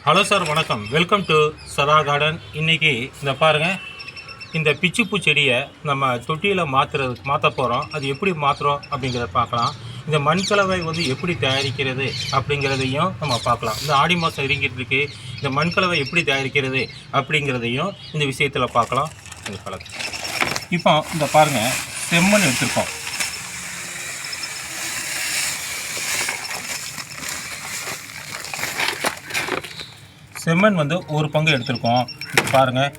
Hello sir, வணக்கம். Welcome to சதா garden. இன்றைக்கி இந்த பாருங்கள், இந்த பிச்சிப்பூ செடியை நம்ம தொட்டியில் மாற்ற போகிறோம். அது எப்படி மாற்றுறோம் அப்படிங்கிறத பார்க்கலாம். இந்த மண்கலவை எப்படி தயாரிக்கிறது அப்படிங்கிறதையும் நம்ம பார்க்கலாம். இந்த ஆடி மாதம் இறங்கிட்டு இந்த மண்கலவை எப்படி தயாரிக்கிறது அப்படிங்கிறதையும் இந்த விஷயத்தில் பார்க்கலாம். இந்த பழக்கம் இப்போ இந்த பாருங்கள், செம்மண் எடுத்துருக்கோம். செம்மண் ஒரு பங்கு எடுத்திருக்கோம். பாருங்கள்,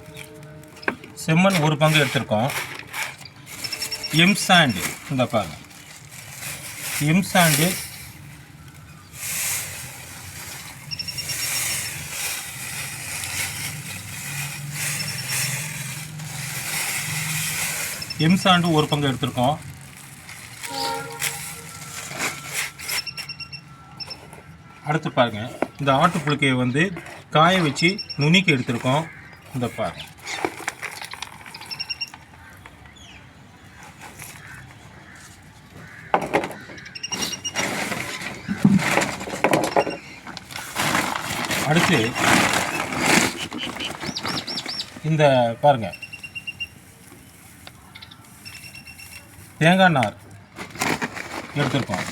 செம்மண் ஒரு பங்கு எடுத்திருக்கோம். எம் சாண்டு, இந்த பாருங்கள், எம் சாண்டு ஒரு பங்கு எடுத்திருக்கோம். அடுத்து பாருங்கள், இந்த ஆட்டு புழுக்கையை காய வச்சு நுனிக்கு எடுத்திருக்கோம். இந்த பாருங்கள், அடுத்து இந்த பாருங்கள், தேங்காய் நார் எடுத்திருக்கோம்.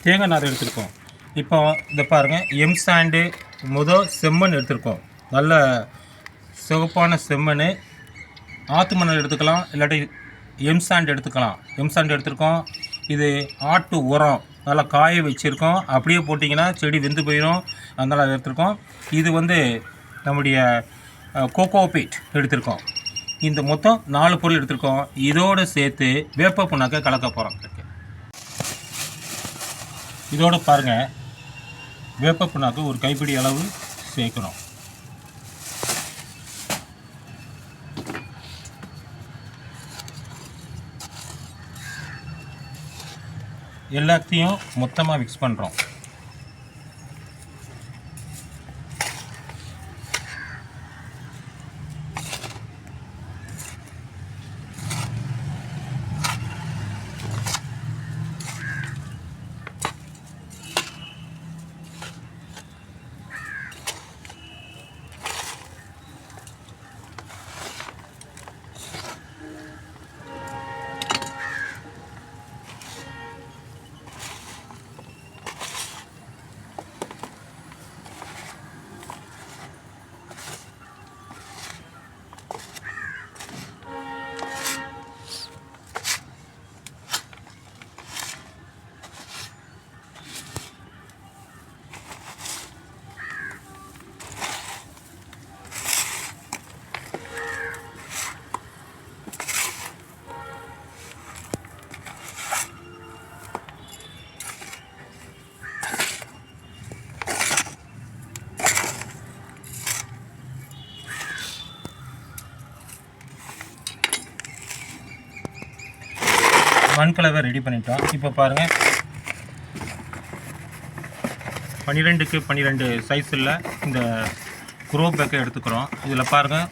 தேங்காய் நார் எடுத்திருக்கோம். இப்போ இதை பாருங்கள், எம் சாண்டு செம்மண் எடுத்திருக்கோம். நல்ல சிவப்பான செம்மண். ஆற்று மணல் எடுத்துக்கலாம், இல்லாட்டி எம் சாண்டு எடுத்துக்கலாம். எம் சாண்டு எடுத்திருக்கோம். இது ஆட்டு உரம், நல்லா காய வச்சுருக்கோம். அப்படியே போட்டிங்கன்னா செடி வெந்து போயிடும். அதனால் அதை எடுத்திருக்கோம். இது நம்முடைய கோகோ பீட் எடுத்திருக்கோம். இந்த மொத்தம் 4 பொருள் எடுத்திருக்கோம். இதோடு சேர்த்து வேப்ப புண்ணாக்கை கலக்க போகிறோம். இதோடு பாருங்கள், வேப்ப புண்ணாக்கு ஒரு கைப்பிடி அளவு சேர்க்குறோம். எல்லாத்தையும் மொத்தமாக மிக்ஸ் பண்ணுறோம். மண்கலவை ரெடி பண்ணிட்டோம். இப்போ பாருங்கள், 12க்கு 12 சைஸில் இந்த குரோ பேக்கை எடுத்துக்கிறோம். இதில் பாருங்கள்,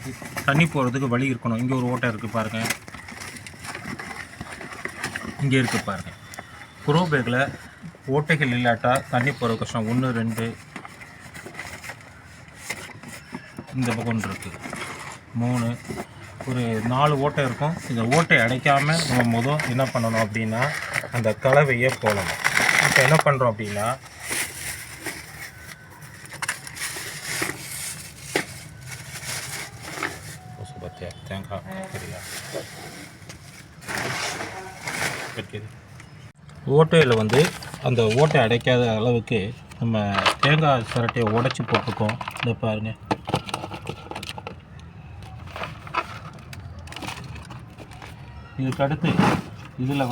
தண்ணி போகிறதுக்கு வழி இருக்கணும். இங்கே ஒரு ஓட்டை இருக்குது பாருங்கள், இங்கே இருக்குது பாருங்கள். குரோ பேக்கில் ஓட்டைகள் இல்லாட்டா தண்ணி போகிற கஷ்டம். 1 2 இந்த பக்கம் இருக்குது, 3 ஒரு 4 ஓட்டை இருக்கும். இந்த ஓட்டை அடைக்காமல் நம்ம என்ன பண்ணணும் அப்படின்னா, அந்த கலவையை போடணும். இப்போ என்ன பண்ணுறோம் அப்படின்னா, தேங்காய் ஓட்டையில் அந்த ஓட்டை அடைக்காத அளவுக்கு நம்ம தேங்காய் சிரட்டையை உடச்சி போட்டுக்கோம். இதை பாருங்கள், இதுக்கு அடுத்து இதில்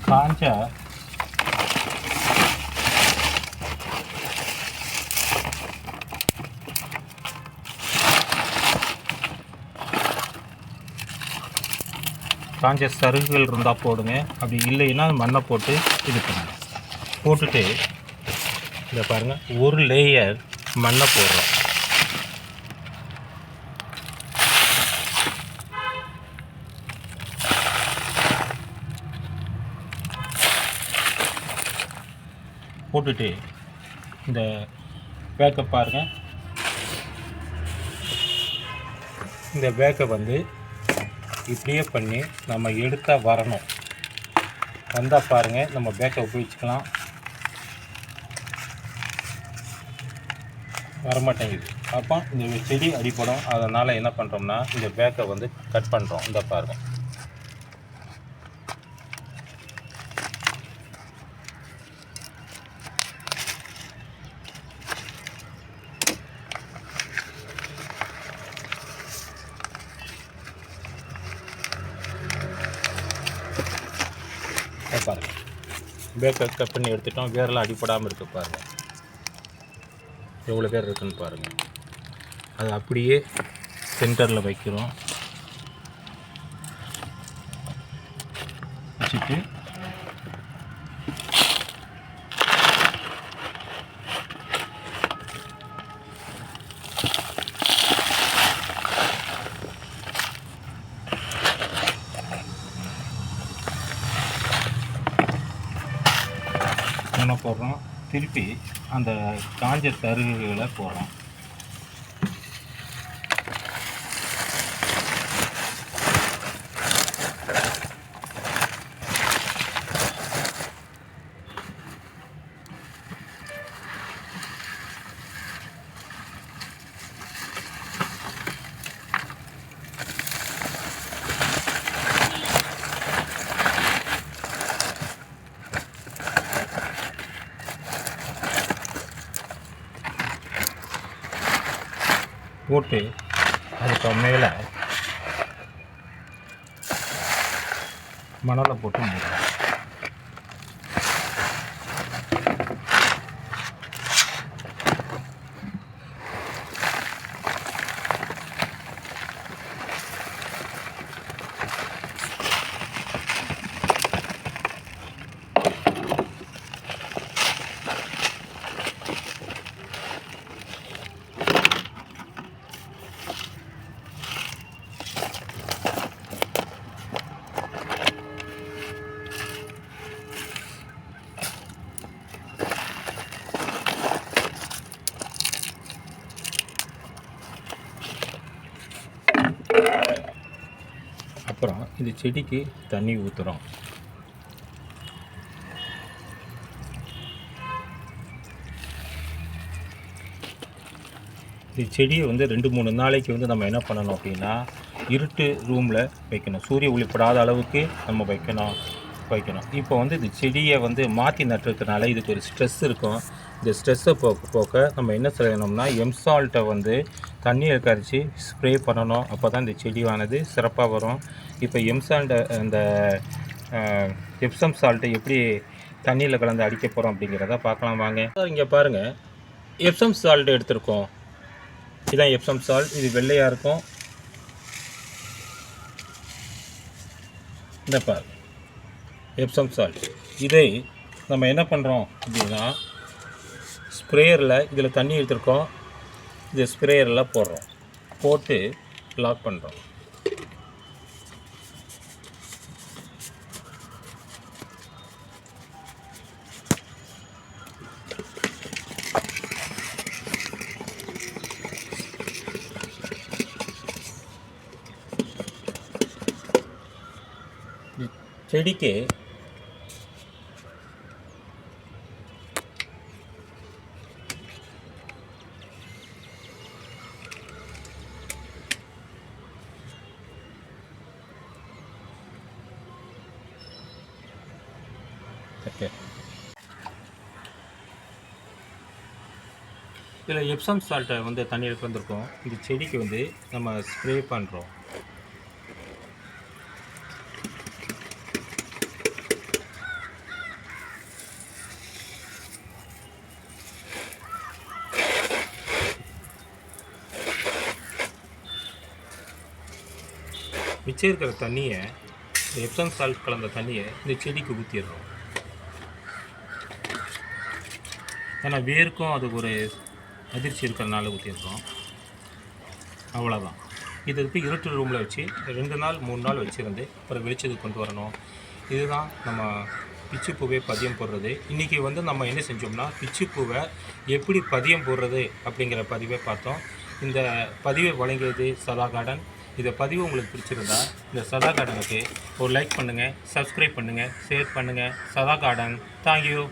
காஞ்ச காஞ்ச சருகுகள் இருந்தால் போடுங்க, அப்படி இல்லைன்னா மண்ணை போட்டு இது பண்ணுங்க. போட்டுட்டு இதை பாருங்கள், ஒரு லேயர் மண்ணை போடுறோம். போட்டுட்டு இந்த பேக்கை பாருங்கள், இந்த பேக்கை வந்து இப்படியே பண்ணி நம்ம எடுத்தால் வரணும். வந்தால் பாருங்கள், நம்ம பேக்கை உபயோகிச்சுக்கலாம். வரமாட்டேங்குது. அப்போ இந்த செடி அடிப்படும். அதனால் என்ன பண்ணுறோம்னா இந்த பேக்கை வந்து கட் பண்ணுறோம். இந்த பாருங்கள், பாருங்கள் பேக்கை கட் பண்ணி எடுத்துட்டோம். வேரெல்லாம் அடிப்படாமல் இருக்குது பாருங்கள், எவ்வளோ பேர் இருக்குன்னு பாருங்கள். அது அப்படியே சென்டரில் வைக்கிறோம். வச்சுட்டு என்ன போடுறோம், திருப்பி அந்த காஞ்ச தருகுகளை போடுறோம். போட்டு அதுக்கு மேலே மணலை போட்டு மூடுறோம். அப்புறம் இந்த செடிக்கு தண்ணி ஊற்றுறோம். இந்த செடியை வந்து 2-3 நாளைக்கு வந்து நம்ம என்ன பண்ணணும் அப்படின்னா, இருட்டு ரூமில் வைக்கணும். சூரிய ஒளிப்படாத அளவுக்கு நம்ம வைக்கணும். இப்போ வந்து இந்த செடியை வந்து மாற்றி நட்டுறதுனால இதுக்கு ஒரு ஸ்ட்ரெஸ் இருக்கும். இந்த ஸ்ட்ரெஸ்ஸை போக்க நம்ம என்ன செய்யணும்னா, எம்சால்ட்டை வந்து தண்ணியை கரைச்சி ஸ்ப்ரே பண்ணணும். அப்போ தான் இந்த செடியானது சிறப்பாக வரும். இப்போ எம்சால்ட்டை அந்த எப்சம் சால்ட்டை எப்படி தண்ணியில் கலந்து அடிக்க போகிறோம் அப்படிங்கிறத பார்க்கலாம் வாங்க. இங்கே பாருங்கள், எப்சம் சால்ட் எடுத்திருக்கோம். இதுதான் எப்சம் சால்ட். இது வெள்ளையாக இருக்கும். இந்த பாருங்க, எப்சம் சால்ட். இதை நம்ம என்ன பண்ணுறோம் அப்படின்னா, ஸ்ப்ரேயரில் இதில் தண்ணி எடுத்துருக்கோம். இது ஸ்ப்ரேயரில் போடுறோம். போட்டு லாக் பண்ணுறோம். செடிக்கு இதில் எப்சம் சால்ட்டை வந்து தண்ணியில் கலந்துருக்கோம். இந்த செடிக்கு வந்து நம்ம ஸ்ப்ரே பண்ணுறோம். மிச்சம் இருக்கிற தண்ணியை எப்சம் சால்ட் கலந்த தண்ணியை இந்த செடிக்கு ஊற்றிடுறோம். ஏன்னா வேருக்கும் அதுக்கு ஒரு அதிர்ச்சி இருக்கிறதுனால ஊற்றிடுறோம். அவ்வளோதான். இது இருட்டு ரூமில் வச்சு 2 நாள் 3 நாள் வச்சுருந்து அப்புறம் வெளிச்சத்துக்கு கொண்டு வரணும். இதுதான் நம்ம பிச்சிப்பூவே பதியம் போடுறது. இன்றைக்கி நம்ம என்ன செஞ்சோம்னா, பிச்சிப்பூவை எப்படி பதியம் போடுறது அப்படிங்கிற பதிவை பார்த்தோம். இந்த பதிவை வழங்கியது சதா கார்டன். இந்த பதிவு உங்களுக்கு பிடிச்சிருந்தா இந்த சதா கார்டனுக்கு ஒரு லைக் பண்ணுங்கள், சப்ஸ்கிரைப் பண்ணுங்கள், ஷேர் பண்ணுங்கள். சதா கார்டன். தேங்க்யூ.